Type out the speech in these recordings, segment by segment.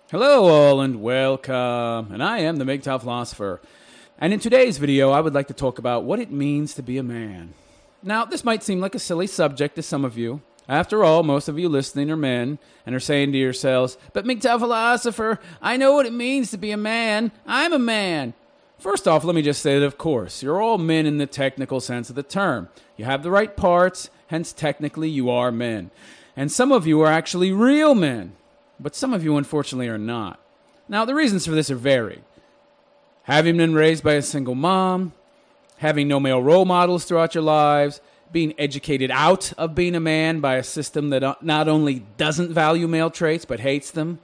Hello all and welcome, and I am the MGTOW philosopher. And in today's video, I would like to talk about what it means to be a man. Now, this might seem like a silly subject to some of you. After all, most of you listening are men and are saying to yourselves, "But MGTOW philosopher, I know what it means to be a man. I'm a man." First off, let me just say that, of course, you're all men in the technical sense of the term. You have the right parts, hence technically you are men. And some of you are actually real men. But some of you, unfortunately, are not. Now, the reasons for this are varied. Having been raised by a single mom, having no male role models throughout your lives, being educated out of being a man by a system that not only doesn't value male traits, but hates them,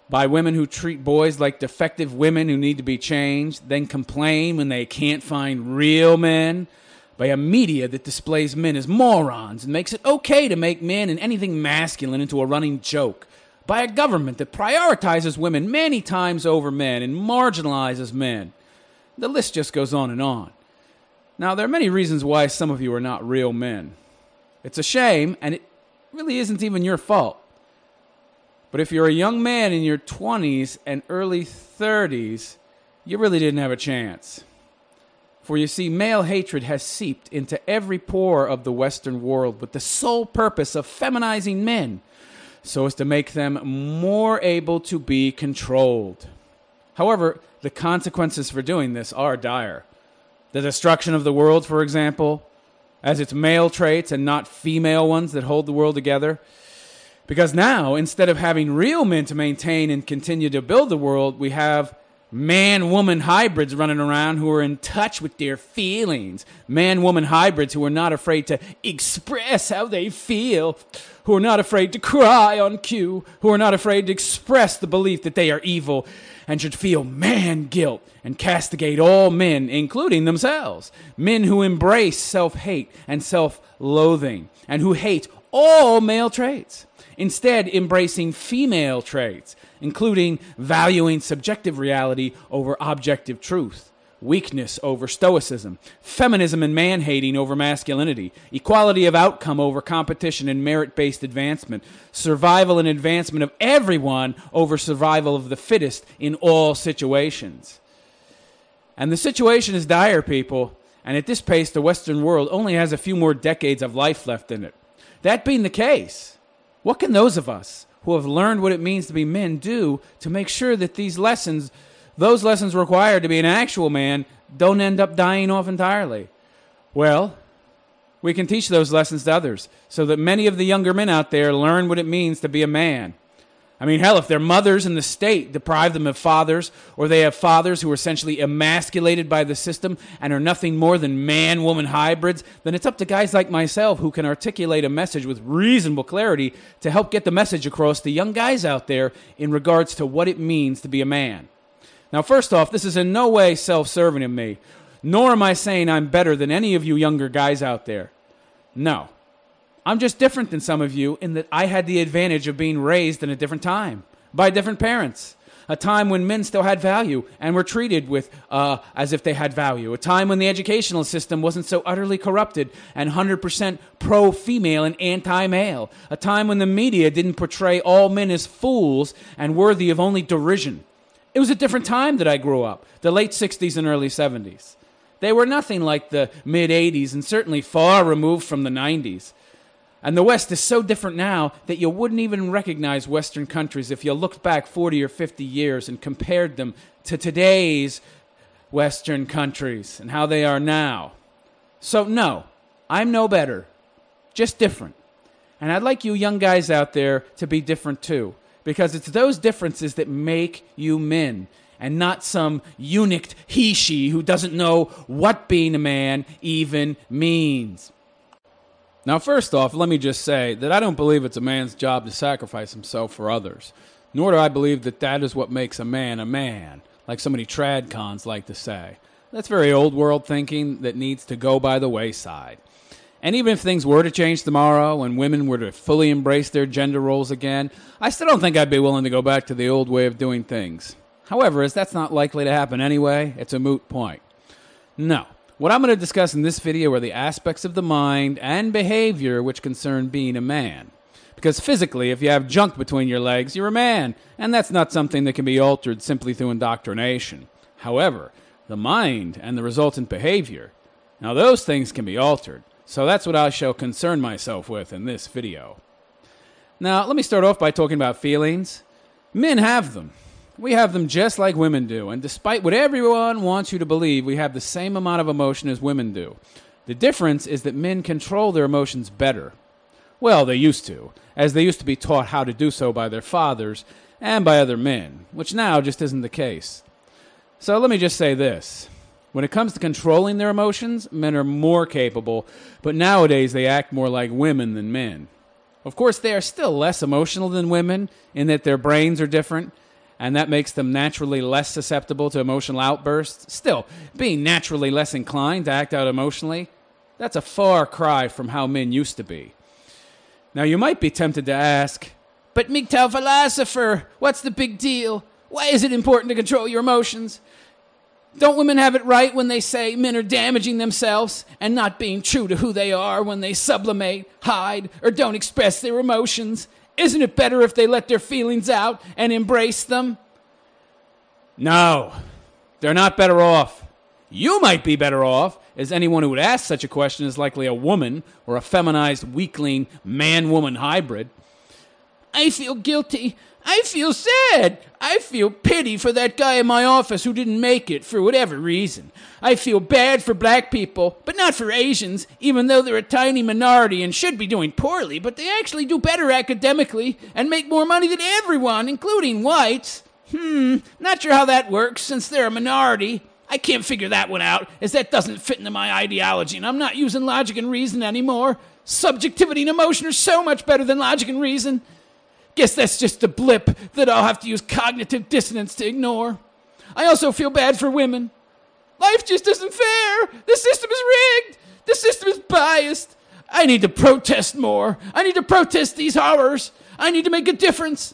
by women who treat boys like defective women who need to be changed, then complain when they can't find real men, by a media that displays men as morons and makes it okay to make men and anything masculine into a running joke, by a government that prioritizes women many times over men and marginalizes men. The list just goes on and on. Now, there are many reasons why some of you are not real men. It's a shame, and it really isn't even your fault. But if you're a young man in your 20s and early 30s, you really didn't have a chance. For you see, male hatred has seeped into every pore of the Western world with the sole purpose of feminizing men, so as to make them more able to be controlled. However, the consequences for doing this are dire. The destruction of the world, for example, as it's male traits and not female ones that hold the world together. Because now, instead of having real men to maintain and continue to build the world, we have man-woman hybrids running around who are in touch with their feelings. Man-woman hybrids who are not afraid to express how they feel, who are not afraid to cry on cue, who are not afraid to express the belief that they are evil and should feel man guilt and castigate all men, including themselves. Men who embrace self-hate and self-loathing and who hate all male traits, instead embracing female traits, including valuing subjective reality over objective truth, weakness over stoicism, feminism and man-hating over masculinity, equality of outcome over competition and merit-based advancement, survival and advancement of everyone over survival of the fittest in all situations. And the situation is dire, people, and at this pace, the Western world only has a few more decades of life left in it. That being the case, what can those of us who have learned what it means to be men do to make sure that those lessons required to be an actual man, don't end up dying off entirely? Well, we can teach those lessons to others so that many of the younger men out there learn what it means to be a man. I mean, hell, if their mothers in the state deprive them of fathers, or they have fathers who are essentially emasculated by the system and are nothing more than man-woman hybrids, then it's up to guys like myself who can articulate a message with reasonable clarity to help get the message across to young guys out there in regards to what it means to be a man. Now, first off, this is in no way self-serving of me, nor am I saying I'm better than any of you younger guys out there. No. I'm just different than some of you in that I had the advantage of being raised in a different time, by different parents. A time when men still had value and were treated with as if they had value. A time when the educational system wasn't so utterly corrupted and 100% pro-female and anti-male. A time when the media didn't portray all men as fools and worthy of only derision. It was a different time that I grew up, the late 60s and early 70s. They were nothing like the mid-80s and certainly far removed from the 90s. And the West is so different now that you wouldn't even recognize Western countries if you looked back 40 or 50 years and compared them to today's Western countries and how they are now. So no, I'm no better, just different. And I'd like you young guys out there to be different too, because it's those differences that make you men, and not some eunuch he-she who doesn't know what being a man even means. Now, first off, let me just say that I don't believe it's a man's job to sacrifice himself for others, nor do I believe that that is what makes a man, like so many trad cons like to say. That's very old world thinking that needs to go by the wayside. And even if things were to change tomorrow and women were to fully embrace their gender roles again, I still don't think I'd be willing to go back to the old way of doing things. However, as that's not likely to happen anyway, it's a moot point. No. What I'm going to discuss in this video are the aspects of the mind and behavior which concern being a man. Because physically, if you have junk between your legs, you're a man, and that's not something that can be altered simply through indoctrination. However, the mind and the resultant behavior, now those things can be altered. So that's what I shall concern myself with in this video. Now, let me start off by talking about feelings. Men have them. We have them just like women do, and despite what everyone wants you to believe, we have the same amount of emotion as women do. The difference is that men control their emotions better. Well, they used to, as they used to be taught how to do so by their fathers and by other men, which now just isn't the case. So let me just say this. When it comes to controlling their emotions, men are more capable, but nowadays they act more like women than men. Of course, they are still less emotional than women in that their brains are different, and that makes them naturally less susceptible to emotional outbursts. Still, being naturally less inclined to act out emotionally, that's a far cry from how men used to be. Now, you might be tempted to ask, but MGTOW philosopher, what's the big deal? Why is it important to control your emotions? Don't women have it right when they say men are damaging themselves and not being true to who they are when they sublimate, hide, or don't express their emotions? Isn't it better if they let their feelings out and embrace them? No, they're not better off. You might be better off, as anyone who would ask such a question is likely a woman or a feminized weakling man-woman hybrid. I feel guilty. I feel sad. I feel pity for that guy in my office who didn't make it for whatever reason. I feel bad for black people, but not for Asians, even though they're a tiny minority and should be doing poorly, but they actually do better academically and make more money than everyone, including whites. Not sure how that works since they're a minority. I can't figure that one out, as that doesn't fit into my ideology, and I'm not using logic and reason anymore. Subjectivity and emotion are so much better than logic and reason. Guess that's just a blip that I'll have to use cognitive dissonance to ignore. I also feel bad for women. Life just isn't fair. The system is rigged. The system is biased. I need to protest more. I need to protest these horrors. I need to make a difference.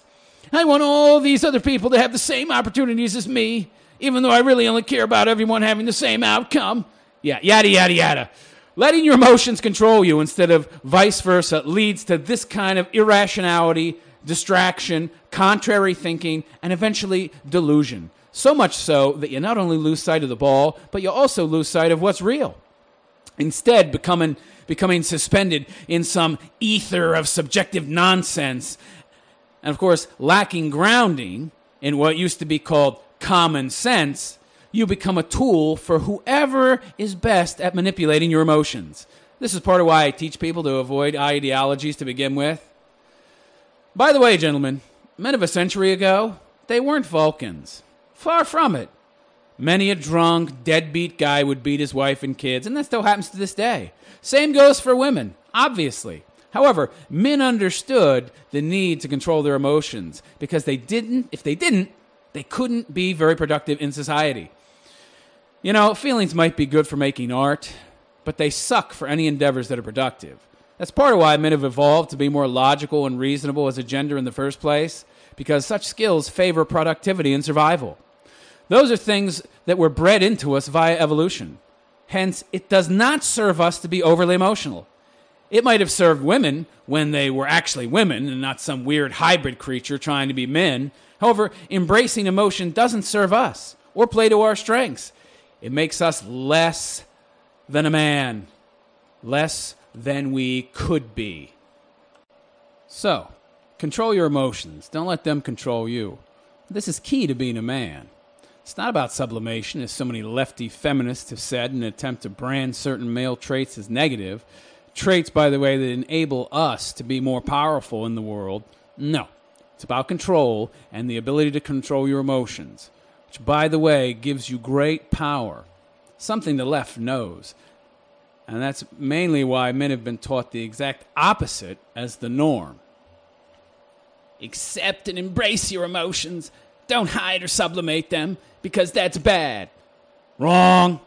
I want all these other people to have the same opportunities as me, even though I really only care about everyone having the same outcome. Yeah, yada, yada, yada. Letting your emotions control you instead of vice versa leads to this kind of irrationality, distraction, contrary thinking, and eventually delusion. So much so that you not only lose sight of the ball, but you also lose sight of what's real. Instead, becoming suspended in some ether of subjective nonsense, and of course, lacking grounding in what used to be called common sense, you become a tool for whoever is best at manipulating your emotions. This is part of why I teach people to avoid ideologies to begin with. By the way, gentlemen, men of a century ago, they weren't Vulcans. Far from it. Many a drunk, deadbeat guy would beat his wife and kids, and that still happens to this day. Same goes for women, obviously. However, men understood the need to control their emotions because if they didn't, they couldn't be very productive in society. You know, feelings might be good for making art, but they suck for any endeavors that are productive. That's part of why men have evolved to be more logical and reasonable as a gender in the first place, because such skills favor productivity and survival. Those are things that were bred into us via evolution. Hence, it does not serve us to be overly emotional. It might have served women when they were actually women and not some weird hybrid creature trying to be men. However, embracing emotion doesn't serve us or play to our strengths. It makes us less than a man, less than we could be. So, control your emotions. Don't let them control you. This is key to being a man. It's not about sublimation, as so many lefty feminists have said in an attempt to brand certain male traits as negative. Traits, by the way, that enable us to be more powerful in the world. No. It's about control and the ability to control your emotions, which, by the way, gives you great power. Something the left knows. And that's mainly why men have been taught the exact opposite as the norm. Accept and embrace your emotions. Don't hide or sublimate them, because that's bad. Wrong.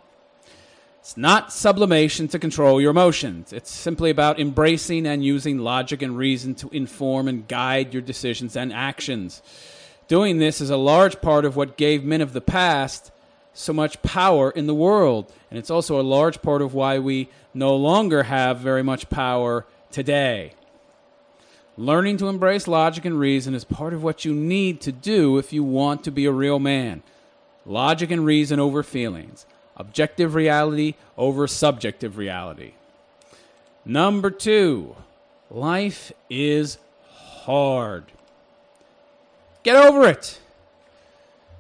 It's not sublimation to control your emotions. It's simply about embracing and using logic and reason to inform and guide your decisions and actions. Doing this is a large part of what gave men of the past so much power in the world. And it's also a large part of why we no longer have very much power today. Learning to embrace logic and reason is part of what you need to do if you want to be a real man. Logic and reason over feelings. Objective reality over subjective reality. Number 2, life is hard. Get over it.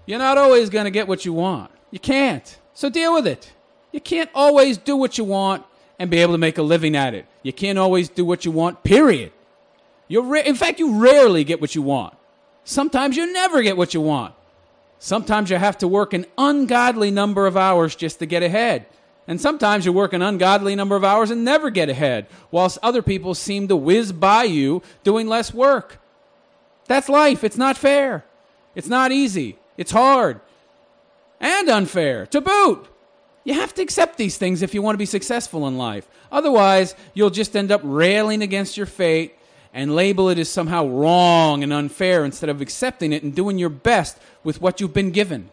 You're not always going to get what you want. You can't. So deal with it. You can't always do what you want and be able to make a living at it. You can't always do what you want, period. In fact, you rarely get what you want. Sometimes you never get what you want. Sometimes you have to work an ungodly number of hours just to get ahead. And sometimes you work an ungodly number of hours and never get ahead, whilst other people seem to whiz by you doing less work. That's life. It's not fair. It's not easy. It's hard. And unfair, to boot. You have to accept these things if you want to be successful in life. Otherwise, you'll just end up railing against your fate and label it as somehow wrong and unfair instead of accepting it and doing your best with what you've been given.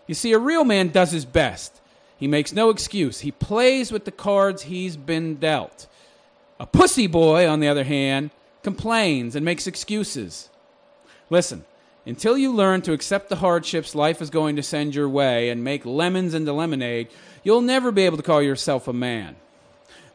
You see, a real man does his best. He makes no excuse. He plays with the cards he's been dealt. A pussy boy, on the other hand, complains and makes excuses. Listen, until you learn to accept the hardships life is going to send your way and make lemons into lemonade, you'll never be able to call yourself a man.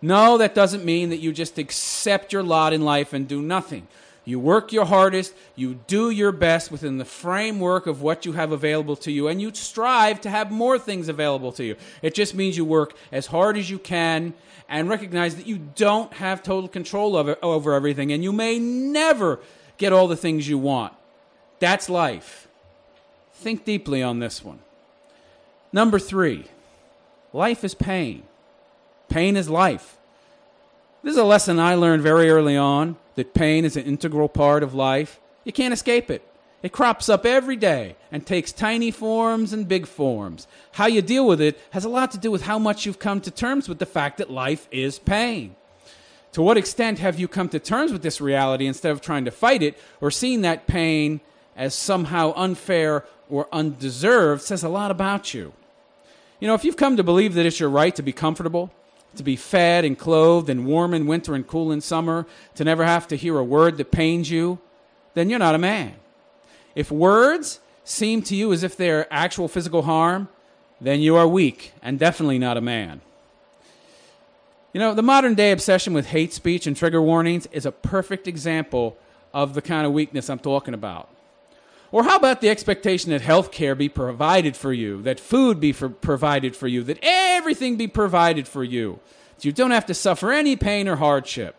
No, that doesn't mean that you just accept your lot in life and do nothing. You work your hardest, you do your best within the framework of what you have available to you, and you strive to have more things available to you. It just means you work as hard as you can and recognize that you don't have total control over everything, and you may never get all the things you want. That's life. Think deeply on this one. Number 3, life is pain. Pain is life. This is a lesson I learned very early on, that pain is an integral part of life. You can't escape it. It crops up every day and takes tiny forms and big forms. How you deal with it has a lot to do with how much you've come to terms with the fact that life is pain. To what extent have you come to terms with this reality instead of trying to fight it or seeing that pain as somehow unfair or undeserved says a lot about you. You know, if you've come to believe that it's your right to be comfortable, to be fed and clothed and warm in winter and cool in summer, to never have to hear a word that pains you, then you're not a man. If words seem to you as if they're actual physical harm, then you are weak and definitely not a man. You know, the modern day obsession with hate speech and trigger warnings is a perfect example of the kind of weakness I'm talking about. Or how about the expectation that health care be provided for you, that food be provided for you, that everything be provided for you, that you don't have to suffer any pain or hardship?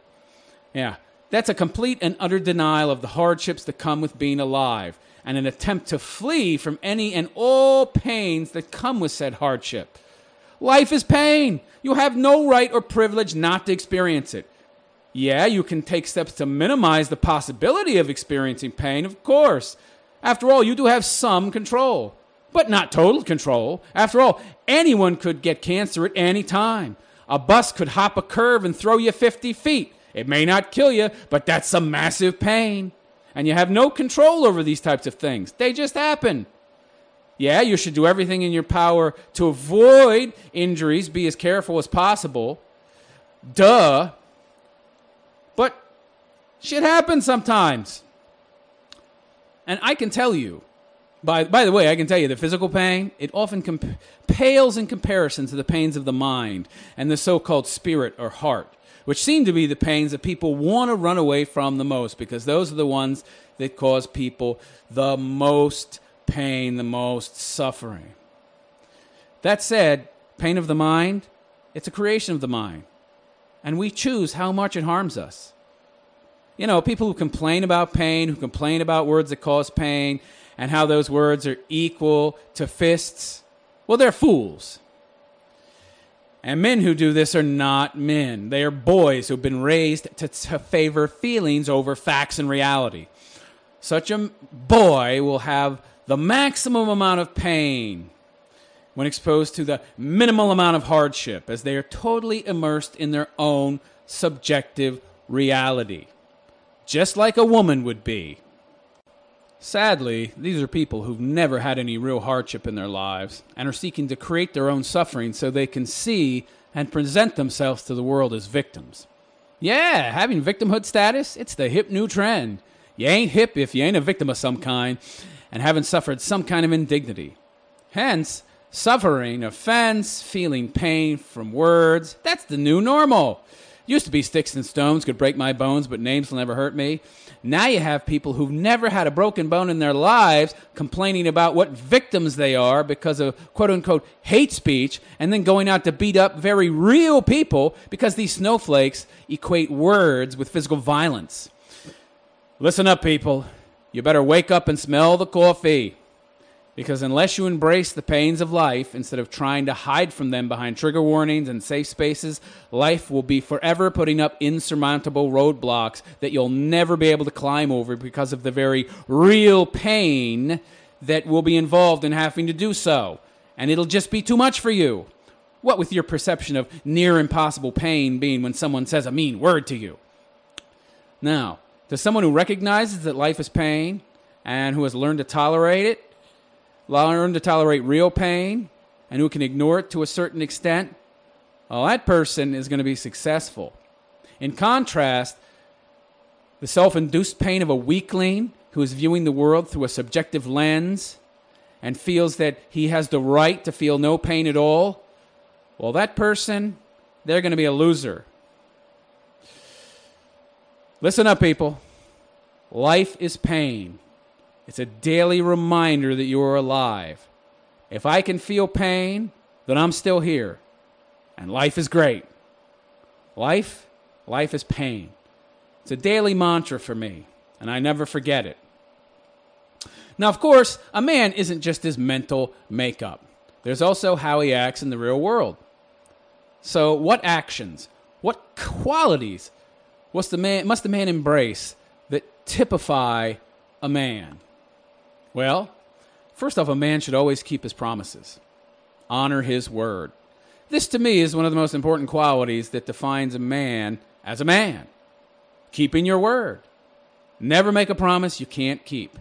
Yeah, that's a complete and utter denial of the hardships that come with being alive, and an attempt to flee from any and all pains that come with said hardship. Life is pain. You have no right or privilege not to experience it. Yeah, you can take steps to minimize the possibility of experiencing pain, of course. After all, you do have some control, but not total control. After all, anyone could get cancer at any time. A bus could hop a curve and throw you 50 feet. It may not kill you, but that's some massive pain. And you have no control over these types of things. They just happen. Yeah, you should do everything in your power to avoid injuries, be as careful as possible. Duh. But shit happens sometimes. And I can tell you, by the way, I can tell you the physical pain, it often pales in comparison to the pains of the mind and the so-called spirit or heart, which seem to be the pains that people want to run away from the most, because those are the ones that cause people the most pain, the most suffering. That said, pain of the mind, it's a creation of the mind, and we choose how much it harms us. You know, people who complain about pain, who complain about words that cause pain, and how those words are equal to fists, well, they're fools. And men who do this are not men. They are boys who've been raised to favor feelings over facts and reality. Such a boy will have the maximum amount of pain when exposed to the minimal amount of hardship, as they are totally immersed in their own subjective reality. Just like a woman would be. Sadly, these are people who've never had any real hardship in their lives and are seeking to create their own suffering so they can see and present themselves to the world as victims. Yeah, having victimhood status, it's the hip new trend. You ain't hip if you ain't a victim of some kind and haven't suffered some kind of indignity. Hence, suffering offense, feeling pain from words, that's the new normal. Used to be sticks and stones could break my bones, but names will never hurt me. Now you have people who've never had a broken bone in their lives complaining about what victims they are because of quote-unquote hate speech and then going out to beat up very real people because these snowflakes equate words with physical violence. Listen up, people. You better wake up and smell the coffee. Because unless you embrace the pains of life instead of trying to hide from them behind trigger warnings and safe spaces, life will be forever putting up insurmountable roadblocks that you'll never be able to climb over because of the very real pain that will be involved in having to do so. And it'll just be too much for you. What with your perception of near impossible pain being when someone says a mean word to you. Now, to someone who recognizes that life is pain and who has learned to tolerate it, learn to tolerate real pain, and who can ignore it to a certain extent, well, that person is going to be successful. In contrast, the self-induced pain of a weakling who is viewing the world through a subjective lens and feels that he has the right to feel no pain at all, well, that person, they're going to be a loser. Listen up, people. Life is pain. It's a daily reminder that you are alive. If I can feel pain, then I'm still here. And life is great. Life is pain. It's a daily mantra for me, and I never forget it. Now, of course, a man isn't just his mental makeup. There's also how he acts in the real world. So what actions, what qualities must the man embrace that typify a man? Well, first off, a man should always keep his promises, honor his word. This, to me, is one of the most important qualities that defines a man as a man. Keeping your word. Never make a promise you can't keep.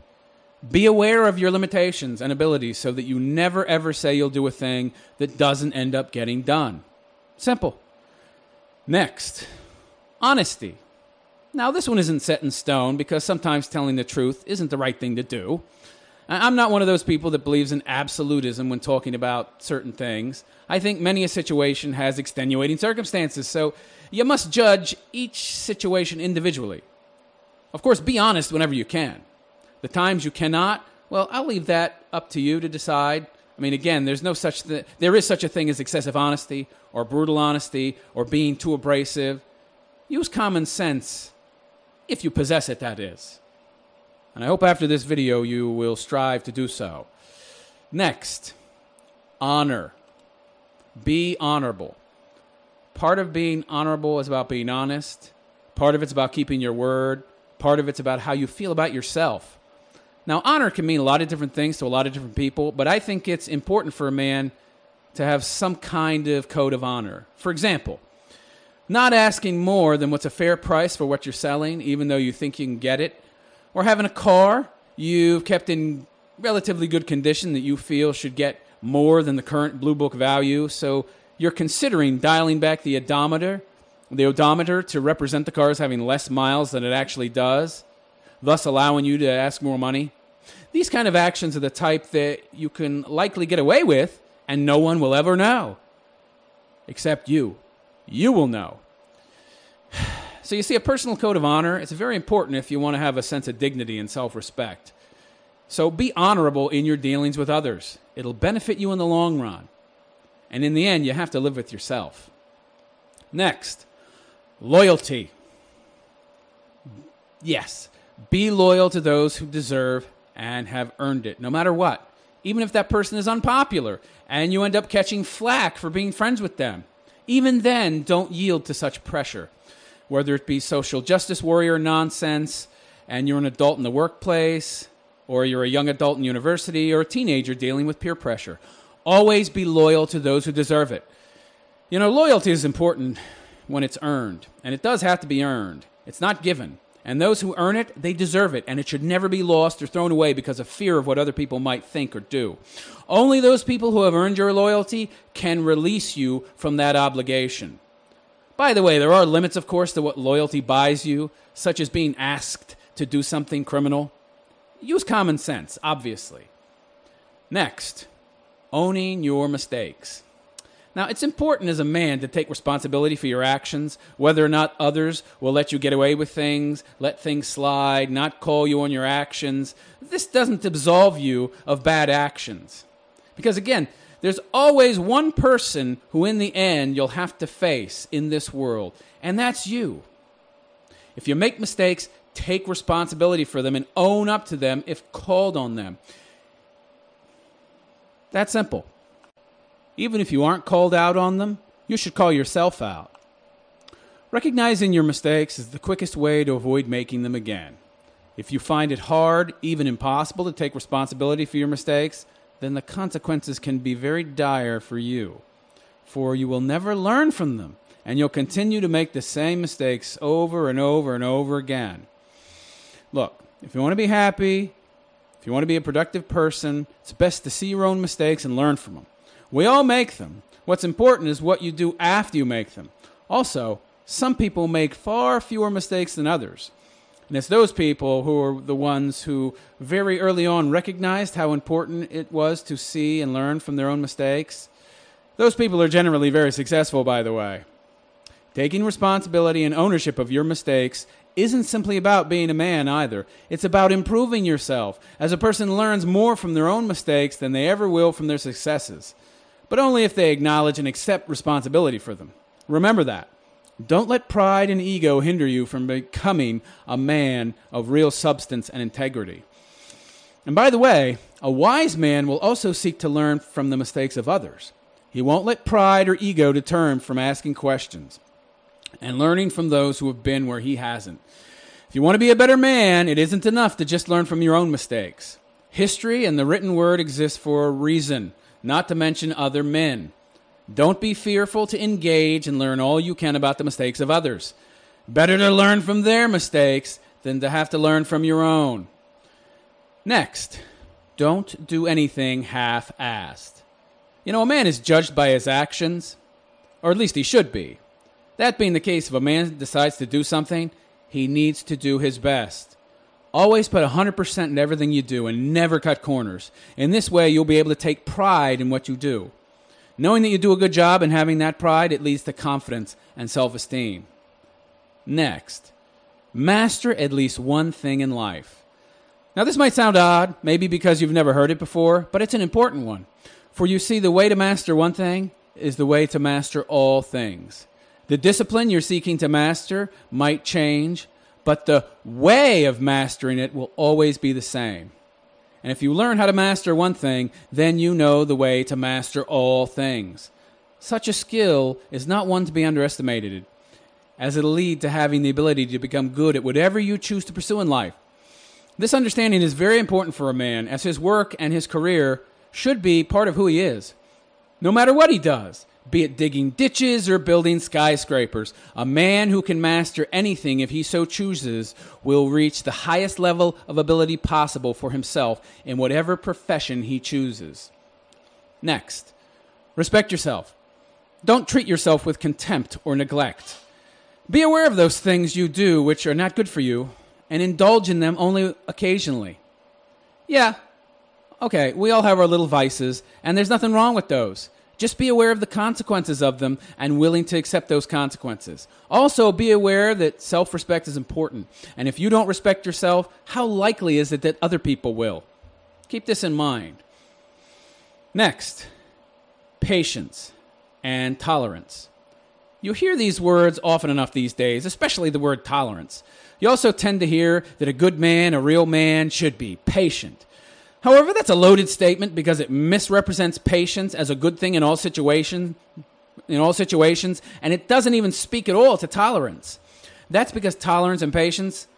Be aware of your limitations and abilities so that you never, ever say you'll do a thing that doesn't end up getting done. Simple. Next, honesty. Now, this one isn't set in stone because sometimes telling the truth isn't the right thing to do. I'm not one of those people that believes in absolutism when talking about certain things. I think many a situation has extenuating circumstances, so you must judge each situation individually. Of course, be honest whenever you can. The times you cannot, well, I'll leave that up to you to decide. I mean, again, there is such a thing as excessive honesty or brutal honesty or being too abrasive. Use common sense, if you possess it, that is. And I hope after this video you will strive to do so. Next, honor. Be honorable. Part of being honorable is about being honest. Part of it's about keeping your word. Part of it's about how you feel about yourself. Now, honor can mean a lot of different things to a lot of different people, but I think it's important for a man to have some kind of code of honor. For example, not asking more than what's a fair price for what you're selling, even though you think you can get it. Or having a car you've kept in relatively good condition that you feel should get more than the current Blue Book value, so you're considering dialing back the odometer to represent the car as having less miles than it actually does, thus allowing you to ask more money. These kind of actions are the type that you can likely get away with, and no one will ever know. Except you. You will know. So you see, a personal code of honor is very important if you want to have a sense of dignity and self-respect. So be honorable in your dealings with others. It'll benefit you in the long run. And in the end, you have to live with yourself. Next, loyalty. Yes, be loyal to those who deserve and have earned it, no matter what. Even if that person is unpopular and you end up catching flack for being friends with them. Even then, don't yield to such pressure. Whether it be social justice warrior nonsense and you're an adult in the workplace, or you're a young adult in university, or a teenager dealing with peer pressure. Always be loyal to those who deserve it. You know, loyalty is important when it's earned, and it does have to be earned. It's not given. And those who earn it, they deserve it, and it should never be lost or thrown away because of fear of what other people might think or do. Only those people who have earned your loyalty can release you from that obligation. By the way, there are limits, of course, to what loyalty buys you, such as being asked to do something criminal. Use common sense, obviously. Next, owning your mistakes. Now, it's important as a man to take responsibility for your actions, whether or not others will let you get away with things, let things slide, not call you on your actions. This doesn't absolve you of bad actions. Because again, there's always one person who in the end you'll have to face in this world, and that's you. If you make mistakes, take responsibility for them and own up to them if called on them. That's simple. Even if you aren't called out on them, you should call yourself out. Recognizing your mistakes is the quickest way to avoid making them again. If you find it hard, even impossible, to take responsibility for your mistakes, then the consequences can be very dire for you. For you will never learn from them, and you'll continue to make the same mistakes over and over and over again. Look, if you want to be happy, if you want to be a productive person, it's best to see your own mistakes and learn from them. We all make them. What's important is what you do after you make them. Also, some people make far fewer mistakes than others. And it's those people who are the ones who very early on recognized how important it was to see and learn from their own mistakes. Those people are generally very successful, by the way. Taking responsibility and ownership of your mistakes isn't simply about being a man either. It's about improving yourself, as a person learns more from their own mistakes than they ever will from their successes. But only if they acknowledge and accept responsibility for them. Remember that. Don't let pride and ego hinder you from becoming a man of real substance and integrity. And by the way, a wise man will also seek to learn from the mistakes of others. He won't let pride or ego deter him from asking questions and learning from those who have been where he hasn't. If you want to be a better man, it isn't enough to just learn from your own mistakes. History and the written word exist for a reason, not to mention other men. Don't be fearful to engage and learn all you can about the mistakes of others. Better to learn from their mistakes than to have to learn from your own. Next, don't do anything half-assed. You know, a man is judged by his actions, or at least he should be. That being the case, if a man decides to do something, he needs to do his best. Always put 100% in everything you do and never cut corners. In this way, you'll be able to take pride in what you do. Knowing that you do a good job and having that pride, it leads to confidence and self-esteem. Next, master at least one thing in life. Now, this might sound odd, maybe because you've never heard it before, but it's an important one. For you see, the way to master one thing is the way to master all things. The discipline you're seeking to master might change, but the way of mastering it will always be the same. And if you learn how to master one thing, then you know the way to master all things. Such a skill is not one to be underestimated, as it'll lead to having the ability to become good at whatever you choose to pursue in life. This understanding is very important for a man, as his work and his career should be part of who he is. No matter what he does, be it digging ditches or building skyscrapers, a man who can master anything if he so chooses will reach the highest level of ability possible for himself in whatever profession he chooses. Next, respect yourself. Don't treat yourself with contempt or neglect. Be aware of those things you do which are not good for you and indulge in them only occasionally. Yeah, okay, we all have our little vices, and there's nothing wrong with those. Just be aware of the consequences of them and willing to accept those consequences. Also, be aware that self-respect is important. And if you don't respect yourself, how likely is it that other people will? Keep this in mind. Next, patience and tolerance. You hear these words often enough these days, especially the word tolerance. You also tend to hear that a good man, a real man, should be patient. However, that's a loaded statement because it misrepresents patience as a good thing in all situations, and it doesn't even speak at all to tolerance. That's because tolerance and patience,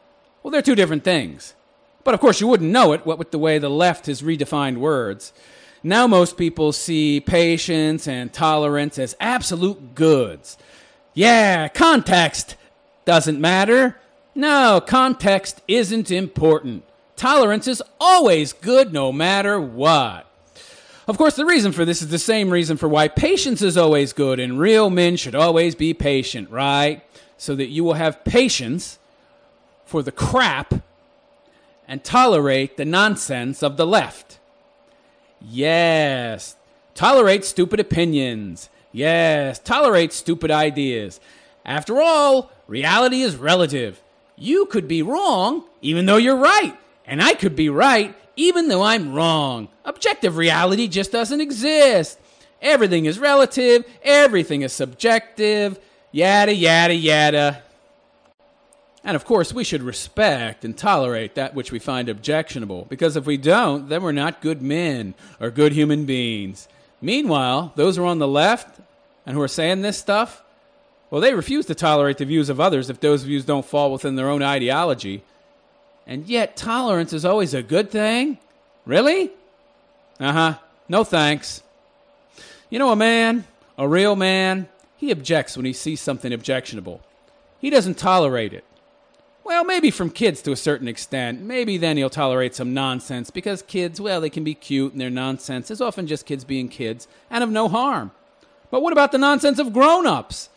well, they're two different things. But of course, you wouldn't know it, what with the way the left has redefined words. Now most people see patience and tolerance as absolute goods. Yeah, context doesn't matter. No, context isn't important. Tolerance is always good no matter what. Of course, the reason for this is the same reason for why patience is always good, and real men should always be patient, right? So that you will have patience for the crap and tolerate the nonsense of the left. Yes, tolerate stupid opinions. Yes, tolerate stupid ideas. After all, reality is relative. You could be wrong even though you're right, and I could be right even though I'm wrong. Objective reality just doesn't exist. Everything is relative, everything is subjective, yada, yada, yada. And of course, we should respect and tolerate that which we find objectionable, because if we don't, then we're not good men or good human beings. Meanwhile, those who are on the left and who are saying this stuff, well, they refuse to tolerate the views of others if those views don't fall within their own ideology. And yet, tolerance is always a good thing? Really? No thanks. You know, a real man, he objects when he sees something objectionable. He doesn't tolerate it. Well, maybe from kids to a certain extent. Maybe then he'll tolerate some nonsense, because kids, well, they can be cute and their nonsense is often just kids being kids and of no harm. But what about the nonsense of grown-ups?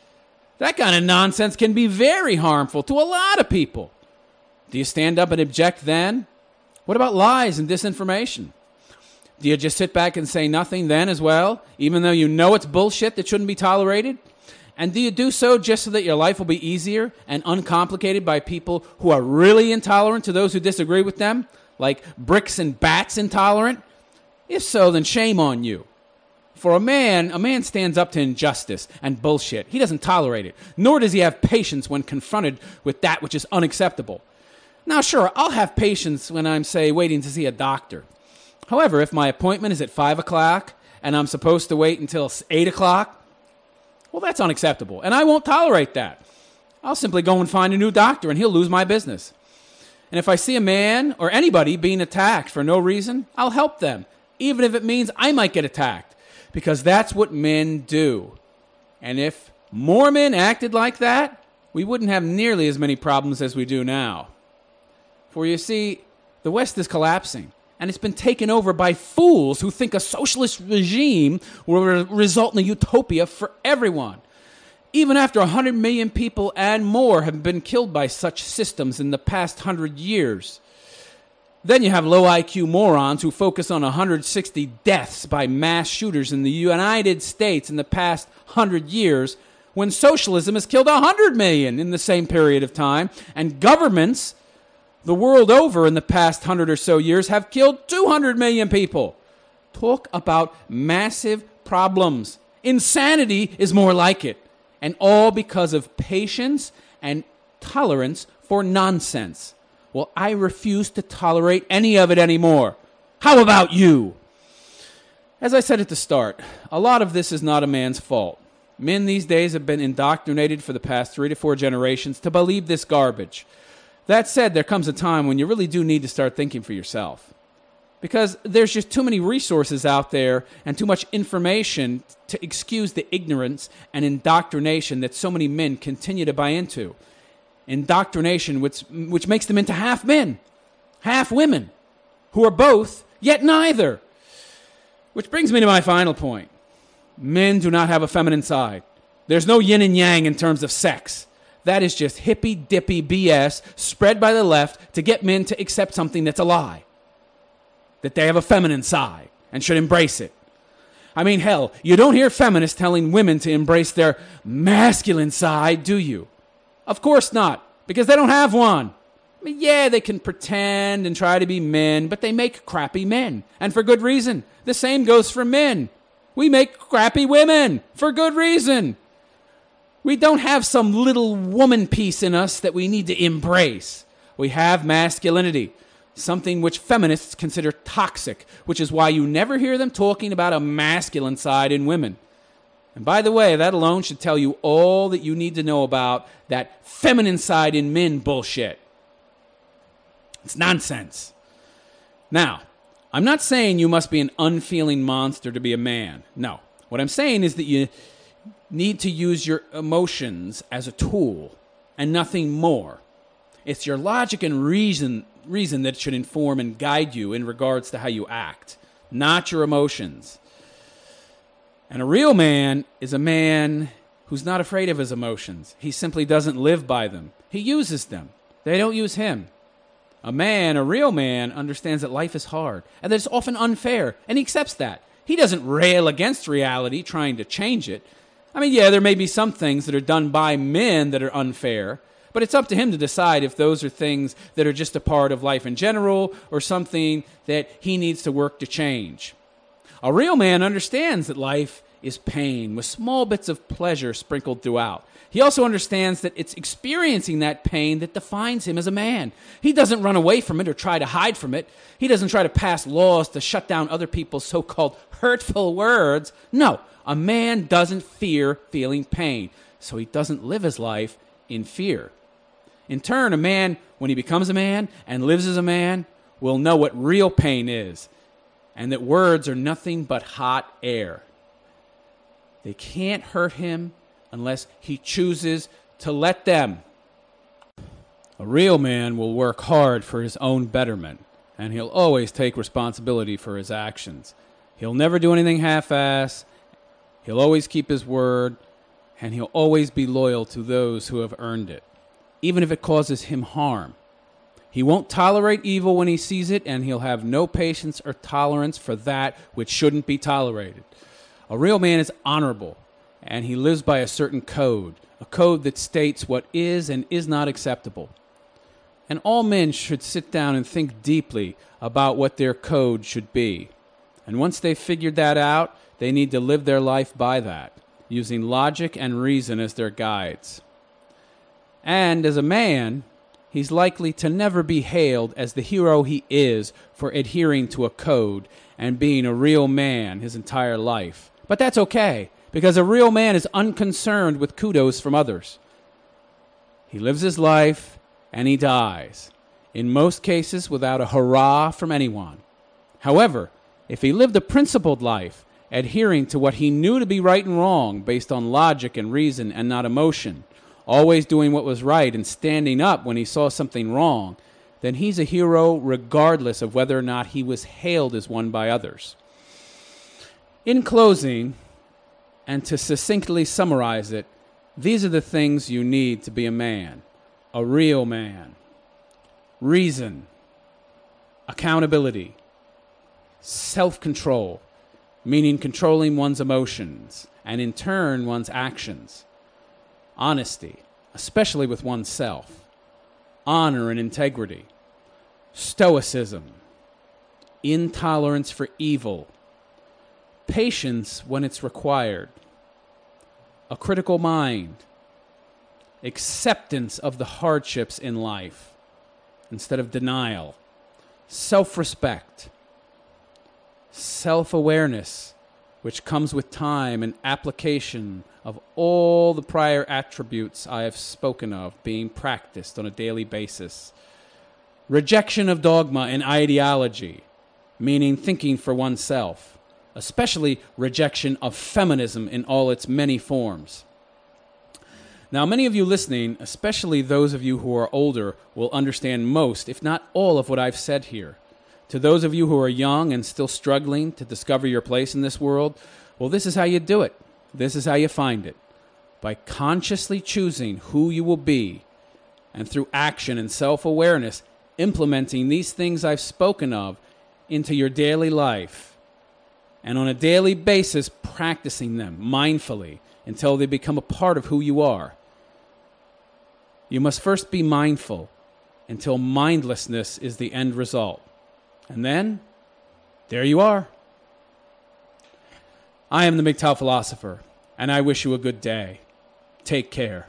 That kind of nonsense can be very harmful to a lot of people. Do you stand up and object then? What about lies and disinformation? Do you just sit back and say nothing then as well, even though you know it's bullshit that shouldn't be tolerated? And do you do so just so that your life will be easier and uncomplicated by people who are really intolerant to those who disagree with them, like bricks and bats intolerant? If so, then shame on you. For a man stands up to injustice and bullshit. He doesn't tolerate it, nor does he have patience when confronted with that which is unacceptable. Now, sure, I'll have patience when I'm, say, waiting to see a doctor. However, if my appointment is at 5 o'clock and I'm supposed to wait until 8 o'clock, well, that's unacceptable, and I won't tolerate that. I'll simply go and find a new doctor, and he'll lose my business. And if I see a man or anybody being attacked for no reason, I'll help them, even if it means I might get attacked, because that's what men do. And if more men acted like that, we wouldn't have nearly as many problems as we do now. For you see, the West is collapsing, and it's been taken over by fools who think a socialist regime will result in a utopia for everyone. Even after 100 million people and more have been killed by such systems in the past 100 years. Then you have low IQ morons who focus on 160 deaths by mass shooters in the United States in the past 100 years, when socialism has killed 100 million in the same period of time, and governments the world over in the past 100 or so years have killed 200 million people. Talk about massive problems. Insanity is more like it. And all because of patience and tolerance for nonsense. Well, I refuse to tolerate any of it anymore. How about you? As I said at the start, a lot of this is not a man's fault. Men these days have been indoctrinated for the past 3 to 4 generations to believe this garbage. That said, there comes a time when you really do need to start thinking for yourself. Because there's just too many resources out there and too much information to excuse the ignorance and indoctrination that so many men continue to buy into. Indoctrination which makes them into half men, half women, who are both, yet neither. Which brings me to my final point. Men do not have a feminine side. There's no yin and yang in terms of sex. That is just hippy-dippy BS spread by the left to get men to accept something that's a lie. That they have a feminine side and should embrace it. I mean, hell, you don't hear feminists telling women to embrace their masculine side, do you? Of course not, because they don't have one. I mean, yeah, they can pretend and try to be men, but they make crappy men, and for good reason. The same goes for men. We make crappy women, for good reason. We don't have some little woman piece in us that we need to embrace. We have masculinity, something which feminists consider toxic, which is why you never hear them talking about a masculine side in women. And by the way, that alone should tell you all that you need to know about that feminine side in men bullshit. It's nonsense. Now, I'm not saying you must be an unfeeling monster to be a man. No. What I'm saying is that you need to use your emotions as a tool and nothing more. It's your logic and reason that should inform and guide you in regards to how you act, not your emotions. And a real man is a man who's not afraid of his emotions. He simply doesn't live by them. He uses them. They don't use him. A real man, understands that life is hard and that it's often unfair, and he accepts that. He doesn't rail against reality trying to change it. I mean, yeah, there may be some things that are done by men that are unfair, but it's up to him to decide if those are things that are just a part of life in general or something that he needs to work to change. A real man understands that life is pain with small bits of pleasure sprinkled throughout. He also understands that it's experiencing that pain that defines him as a man. He doesn't run away from it or try to hide from it. He doesn't try to pass laws to shut down other people's so-called hurtful words. No, a man doesn't fear feeling pain, so he doesn't live his life in fear. In turn, a man, when he becomes a man and lives as a man, will know what real pain is, and that words are nothing but hot air. They can't hurt him unless he chooses to let them. A real man will work hard for his own betterment, and he'll always take responsibility for his actions. He'll never do anything half-ass. He'll always keep his word, and he'll always be loyal to those who have earned it, even if it causes him harm. He won't tolerate evil when he sees it, and he'll have no patience or tolerance for that which shouldn't be tolerated. A real man is honorable, and he lives by a certain code, a code that states what is and is not acceptable. And all men should sit down and think deeply about what their code should be. And once they've figured that out, they need to live their life by that, using logic and reason as their guides. And as a man, he's likely to never be hailed as the hero he is for adhering to a code and being a real man his entire life. But that's okay, because a real man is unconcerned with kudos from others. He lives his life and he dies, in most cases without a hurrah from anyone. However, if he lived a principled life, adhering to what he knew to be right and wrong based on logic and reason and not emotion, always doing what was right and standing up when he saw something wrong, then he's a hero regardless of whether or not he was hailed as one by others. In closing, and to succinctly summarize it, these are the things you need to be a man, a real man. Reason, accountability, self-control, meaning controlling one's emotions and in turn one's actions. Honesty, especially with oneself. Honor and integrity. Stoicism. Intolerance for evil. Patience when it's required. A critical mind. Acceptance of the hardships in life instead of denial. Self-respect. Self-awareness, which comes with time and application of all the prior attributes I have spoken of being practiced on a daily basis. Rejection of dogma and ideology, meaning thinking for oneself, especially rejection of feminism in all its many forms. Now, many of you listening, especially those of you who are older, will understand most, if not all, of what I've said here. To those of you who are young and still struggling to discover your place in this world, well, this is how you do it. This is how you find it. By consciously choosing who you will be, and through action and self-awareness, implementing these things I've spoken of into your daily life, and on a daily basis practicing them mindfully until they become a part of who you are. You must first be mindful until mindlessness is the end result. And then, there you are. I am the MGTOW philosopher, and I wish you a good day. Take care.